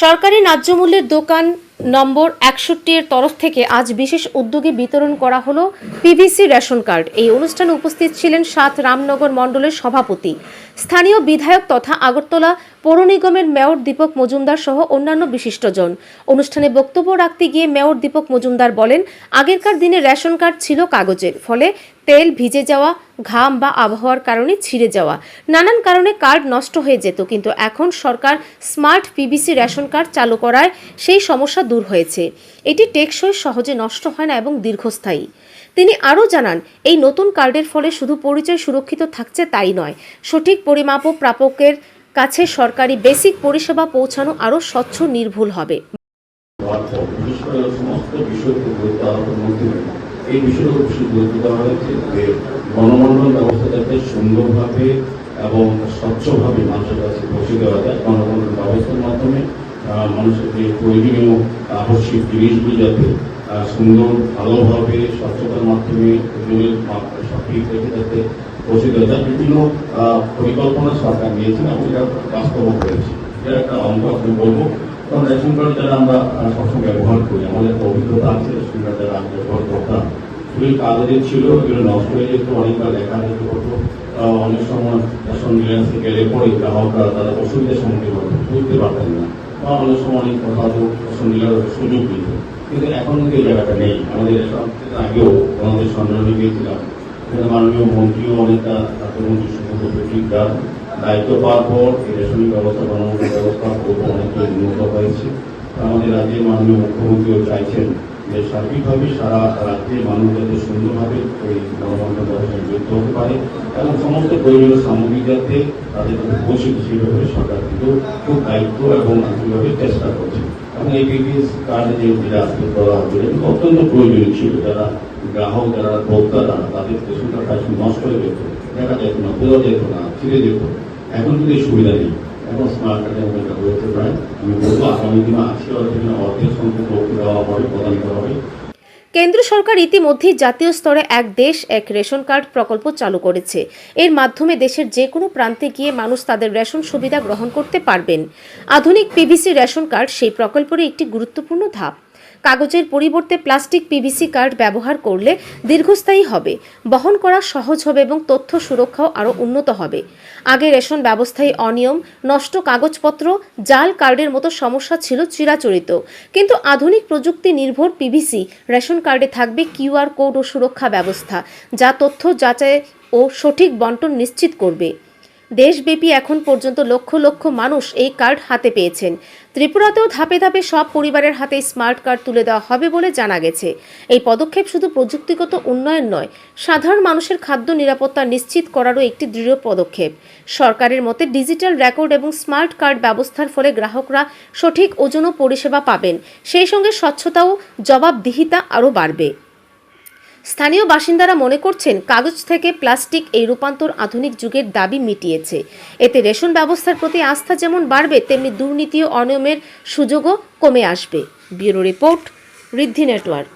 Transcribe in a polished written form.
সরকারি ন্যায্য মূল্যের দোকান নম্বর ৬১ এর তরফ থেকে আজ বিশেষ উদ্যোগে বিতরণ করা হলো পিভিসি রেশন কার্ড। এই অনুষ্ঠানে উপস্থিত ছিলেন ৭ রামনগর মণ্ডলের সভাপতি, স্থানীয় বিধায়ক তথা আগরতলা পৌর নিগমের মেয়র দীপক মজুমদার সহ অন্যান্য বিশিষ্টজন। অনুষ্ঠানে বক্তব্য রাখতে গিয়ে মেয়র দীপক মজুমদার বলেন, আগেরকার দিনে রেশন কার্ড ছিল কাগজের, ফলে তেল ভিজে যাওয়া, ঘাম বা আবহাওয়ার কারণে ছিঁড়ে যাওয়া, নানান কারণে কার্ড নষ্ট হয়ে যেত। কিন্তু এখন সরকার স্মার্ট পিভিসি রেশন কার্ড চালু করায় সেই সমস্যা দূর হয়েছে। এটি টেকসই, সহজে নষ্ট হয় না এবং দীর্ঘস্থায়ী। তিনি আরও জানান, এই নতুন কার্ডের ফলে শুধু পরিচয় সুরক্ষিত থাকছে তাই নয়, সঠিক পরিমাপ ও প্রাপকের কাছে সরকারি বেসিক পরিষেবা পৌঁছানো আরও স্বচ্ছ, নির্ভুল হবে। এই বিষয়ে গুরুত্ব দেওয়া হয়েছে যে গণবন্টন ব্যবস্থা যাতে সুন্দরভাবে এবং স্বচ্ছভাবে মানুষের কাছে পৌঁছে দেওয়া যায়। গণবন্টন ব্যবস্থার মাধ্যমে মানুষের যে প্রয়োজনীয় আবশ্যিক জিনিসগুলি যাতে সুন্দর, ভালোভাবে, স্বচ্ছতার মাধ্যমে সঠিক রেখে যাতে পৌঁছে দেওয়া যায়। বিভিন্ন পরিকল্পনা সরকার নিয়েছেন এবং এটা বাস্তব হয়েছে। এটা একটা অঙ্ক আপনি বলবো, কারণ রেশন কার্ড যারা আমরা সবসময় ব্যবহার করি, আমাদের একটা অভিজ্ঞতা আছে। রেশন কার্ড যারা আমি ব্যবহার করতাম, খুবই কাগজের ছিল, এগুলো নষ্ট হয়ে যেত, অনেকবার লেখা যেতে হতো। অনেক সময় রেশন ডিলার্সে গেলে পরে গ্রাহকরা তারা অসুবিধার সম্মুখীন হতো, বুঝতে পারতেন না, বা অনেক সময় অনেক কথা রেশন ডিলার সুযোগ দিত। কিন্তু এখন কিন্তু এই জায়গাটা নেই। আমাদের রেশন আগেও আমাদের সংগ্রামে গিয়েছিলাম, মাননীয় মন্ত্রীও অনেকটা মন্ত্রী সুযোগ দায়িত্ব পাওয়ার পর এই রেশনিং ব্যবস্থা, গণবন্টন ব্যবস্থা অনেকটা উন্নত হয়েছে। আমাদের রাজ্যের মাননীয় মুখ্যমন্ত্রীও চাইছেন যে সার্বিকভাবে সারা রাজ্যের মানুষ যাতে সুন্দরভাবে ওই গণবন্টন ব্যবস্থায় যুক্ত হতে পারে এবং সমস্ত প্রয়োজনীয় সামগ্রী যাতে তাদের পৌঁছে সেই ব্যাপারে সরকার কিন্তু খুব দায়িত্ব এবং আন্তরিকভাবে চেষ্টা করছে। এবং এই পিভিএস কার্ডে যে যেটা আজকে করা হবে অত্যন্ত প্রয়োজনীয় ছিল। যারা গ্রাহক, যারা ভোক্তারা, তাদের রেশন কার্ড নষ্ট হয়ে যেত, দেখা যেত না, বোঝা যেত না, ছিঁড়ে যেত। এখন কিন্তু এই সুবিধা নেই। এখন স্মার্ট কার্ডের মধ্যে হয়েছে প্রায়, আমি বলবো আগামী দিনে আজকে অর্ধেক সংখ্যক লোক দেওয়া হবে, প্রদান করা হবে। কেন্দ্র সরকার ইতিমধ্যেই জাতীয় স্তরে এক দেশ এক রেশন কার্ড প্রকল্প চালু করেছে। এর মাধ্যমে দেশের যে কোনো প্রান্তে গিয়ে মানুষ তাদের রেশন সুবিধা গ্রহণ করতে পারবেন। আধুনিক পিভিসি রেশন কার্ড সেই প্রকল্পের একটি গুরুত্বপূর্ণ ধাপ। কাগজের পরিবর্তে প্লাস্টিক পিভিসি কার্ড ব্যবহার করলে দীর্ঘস্থায়ী হবে, বহন করা সহজ হবে এবং তথ্য সুরক্ষাও আরও উন্নত হবে। আগে রেশন ব্যবস্থায় অনিয়ম, নষ্ট কাগজপত্র, জাল কার্ডের মতো সমস্যা ছিল চিরাচরিত। কিন্তু আধুনিক প্রযুক্তি নির্ভর পিভিসি রেশন কার্ডে থাকবে কিউআর কোড ও সুরক্ষা ব্যবস্থা, যা তথ্য যাচাই ও সঠিক বন্টন নিশ্চিত করবে। দেশব্যাপী এখন পর্যন্ত লক্ষ লক্ষ মানুষ এই কার্ড হাতে পেয়েছেন। ত্রিপুরাতেও ধাপে ধাপে সব পরিবারের হাতে স্মার্ট কার্ড তুলে দেওয়া হবে বলে জানা গেছে। এই পদক্ষেপ শুধু প্রযুক্তিগত উন্নয়ন নয়, সাধারণ মানুষের খাদ্য নিরাপত্তা নিশ্চিত করারও একটি দৃঢ় পদক্ষেপ। সরকারের মতে ডিজিটাল রেকর্ড এবং স্মার্ট কার্ড ব্যবস্থার ফলে গ্রাহকরা সঠিক ওজন ও পরিষেবা পাবেন, সেই সঙ্গে স্বচ্ছতা ও জবাবদিহিতা আরও বাড়বে। স্থানীয় বাসিন্দারা মনে করছেন, কাগজ থেকে প্লাস্টিক এই রূপান্তর আধুনিক যুগের দাবি মিটিয়েছে। এতে রেশন ব্যবস্থার প্রতি আস্থা যেমন বাড়বে, তেমনি দুর্নীতি ও অনিয়মের সুযোগও কমে আসবে। ব্যুরো রিপোর্ট, ঋদ্ধি নেটওয়ার্ক।